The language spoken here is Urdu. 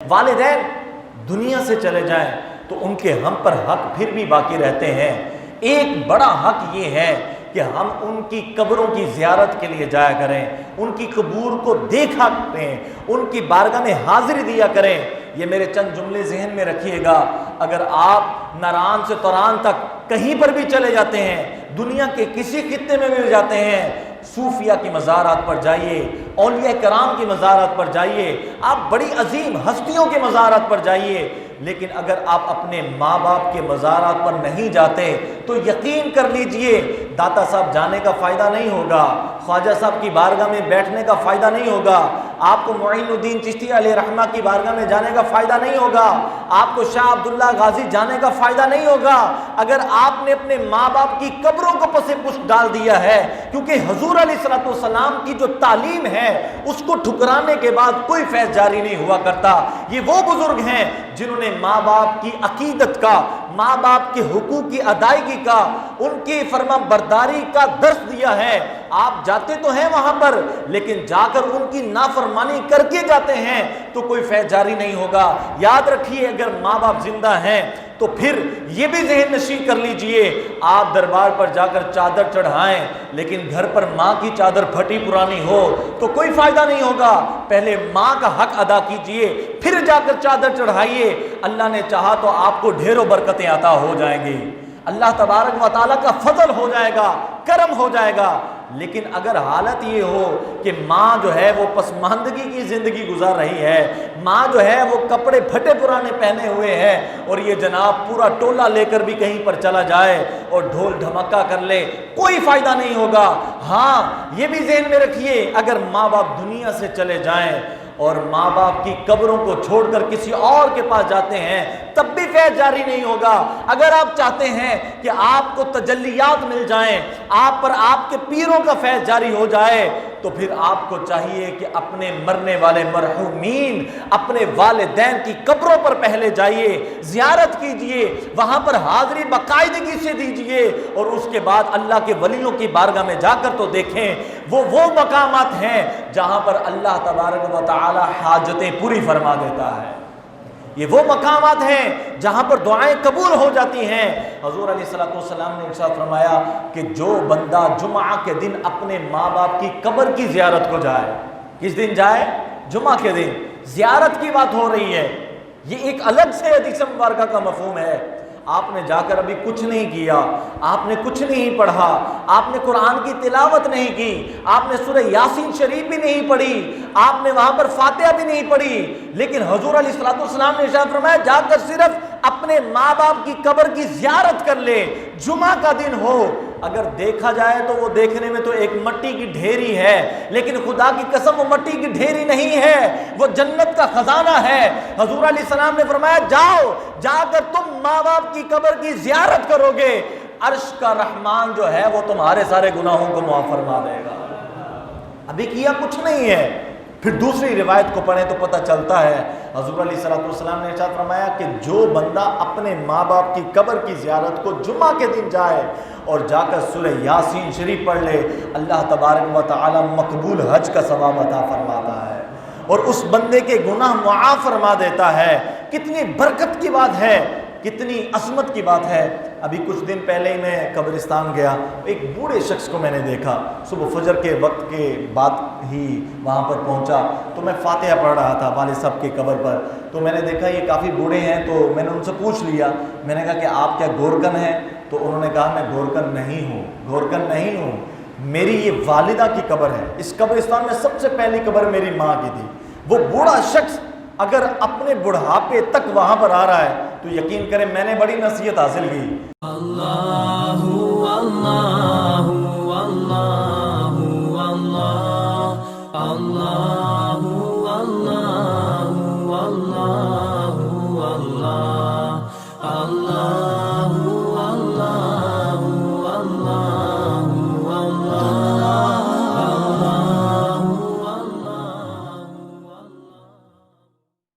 والدین دنیا سے چلے جائیں تو ان کے ہم پر حق پھر بھی باقی رہتے ہیں۔ ایک بڑا حق یہ ہے کہ ہم ان کی قبروں کی زیارت کے لیے جایا کریں، ان کی قبور کو دیکھا کریں، ان کی بارگاہ میں حاضری دیا کریں۔ یہ میرے چند جملے ذہن میں رکھیے گا، اگر آپ ناران سے توران تک کہیں پر بھی چلے جاتے ہیں، دنیا کے کسی خطے میں بھی جاتے ہیں، صوفیہ کی مزارات پر جائیے، اولیاء کرام کی مزارات پر جائیے، آپ بڑی عظیم ہستیوں کے مزارات پر جائیے، لیکن اگر آپ اپنے ماں باپ کے مزارات پر نہیں جاتے تو یقین کر لیجئے داتا صاحب جانے کا فائدہ نہیں ہوگا، خواجہ صاحب کی بارگاہ میں بیٹھنے کا فائدہ نہیں ہوگا، آپ کو معین الدین چشتی علیہ رحمہ کی بارگاہ میں جانے کا فائدہ نہیں ہوگا، آپ کو شاہ عبداللہ غازی جانے کا فائدہ نہیں ہوگا، اگر آپ نے اپنے ماں باپ کی قبروں کو پس پشت ڈال دیا ہے، کیونکہ حضور علیہ السلام کی جو تعلیم ہے اس کو ٹھکرانے کے بعد کوئی فیض جاری نہیں ہوا کرتا۔ یہ وہ بزرگ ہیں جنہوں نے ماں باپ کی عقیدت کا، ماں باپ کے حقوق کی ادائیگی کا، ان کی فرما برداری کا درس دیا ہے۔ آپ جاتے تو ہیں وہاں پر، لیکن جا کر ان کی نافرمانی کر کے جاتے ہیں تو کوئی فیض جاری نہیں ہوگا۔ یاد رکھیے اگر ماں باپ زندہ ہیں تو پھر یہ بھی ذہن نشین کر لیجئے، آپ دربار پر جا کر چادر چڑھائیں لیکن گھر پر ماں کی چادر پھٹی پرانی ہو تو کوئی فائدہ نہیں ہوگا۔ پہلے ماں کا حق ادا کیجئے، پھر جا کر چادر چڑھائیے، اللہ نے چاہا تو آپ کو ڈھیروں برکتیں عطا ہو جائیں گی، اللہ تبارک و تعالیٰ کا فضل ہو جائے گا، کرم ہو جائے گا۔ لیکن اگر حالت یہ ہو کہ ماں جو ہے وہ پسماندگی کی زندگی گزار رہی ہے، ماں جو ہے وہ کپڑے پھٹے پرانے پہنے ہوئے ہیں، اور یہ جناب پورا ٹولہ لے کر بھی کہیں پر چلا جائے اور ڈھول دھمکا کر لے، کوئی فائدہ نہیں ہوگا۔ ہاں یہ بھی ذہن میں رکھیے اگر ماں باپ دنیا سے چلے جائیں اور ماں باپ کی قبروں کو چھوڑ کر کسی اور کے پاس جاتے ہیں تب بھی فیض جاری نہیں ہوگا۔ اگر آپ چاہتے ہیں کہ آپ کو تجلیات مل جائیں، آپ پر آپ کے پیروں کا فیض جاری ہو جائے، تو پھر آپ کو چاہیے کہ اپنے مرنے والے مرحومین، اپنے والدین کی قبروں پر پہلے جائیے، زیارت کیجئے، وہاں پر حاضری باقاعدگی سے دیجئے، اور اس کے بعد اللہ کے ولیوں کی بارگاہ میں جا کر تو دیکھیں وہ مقامات ہیں جہاں پر اللہ تبارک و تعالی حاجتیں پوری فرما دیتا ہے، یہ وہ مقامات ہیں جہاں پر دعائیں قبول ہو جاتی ہیں۔ حضور علیہ السلام نے ارشاد فرمایا کہ جو بندہ جمعہ کے دن اپنے ماں باپ کی قبر کی زیارت کو جائے، کس دن جائے؟ جمعہ کے دن، زیارت کی بات ہو رہی ہے، یہ ایک الگ سے حدیث مبارکہ کا مفہوم ہے۔ آپ نے جا کر ابھی کچھ نہیں کیا، آپ نے کچھ نہیں پڑھا، آپ نے قرآن کی تلاوت نہیں کی، آپ نے سورہ یاسین شریف بھی نہیں پڑھی، آپ نے وہاں پر فاتحہ بھی نہیں پڑھی، لیکن حضور علیہ السلام نے ارشاد فرمایا جا کر صرف اپنے ماں باپ کی قبر کی زیارت کر لے، جمعہ کا دن ہو۔ اگر دیکھا جائے تو وہ دیکھنے میں تو ایک مٹی کی ڈھیری ہے، لیکن خدا کی قسم وہ مٹی کی ڈھیری نہیں ہے، وہ جنت کا خزانہ ہے۔ حضور علیہ السلام نے فرمایا جاؤ، جا کر تم ماں باپ کی قبر کی زیارت کرو گے، عرش کا رحمان جو ہے وہ تمہارے سارے گناہوں کو معاف فرما دے گا۔ ابھی کیا کچھ نہیں ہے، پھر دوسری روایت کو پڑھیں تو پتہ چلتا ہے حضور علیہ السلام نے ارشاد فرمایا کہ جو بندہ اپنے ماں باپ کی قبر کی زیارت کو جمعہ کے دن جائے اور جا کر سورہ یاسین شریف پڑھ لے، اللہ تبارک و تعالی مقبول حج کا ثواب عطا فرماتا ہے اور اس بندے کے گناہ معاف فرما دیتا ہے۔ کتنی برکت کی بات ہے، کتنی عظمت کی بات ہے۔ ابھی کچھ دن پہلے ہی میں قبرستان گیا، ایک بوڑھے شخص کو میں نے دیکھا، صبح فجر کے وقت کے بعد ہی وہاں پر پہنچا تو میں فاتحہ پڑھ رہا تھا والد صاحب کی قبر پر، تو میں نے دیکھا یہ کافی بوڑھے ہیں، تو میں نے ان سے پوچھ لیا، میں نے کہا کہ آپ کیا گورکن ہیں؟ تو انہوں نے کہا میں گورکن نہیں ہوں، میری یہ والدہ کی قبر ہے، اس قبرستان میں سب سے پہلی قبر میری ماں کی تھی۔ وہ بوڑھا شخص اگر اپنے بڑھاپے تک وہاں پر آ رہا ہے تو یقین کریں میں نے بڑی نصیحت حاصل کی۔ اللہ اللہ اللہ اللہ اللہ اللہ اللہ اللہ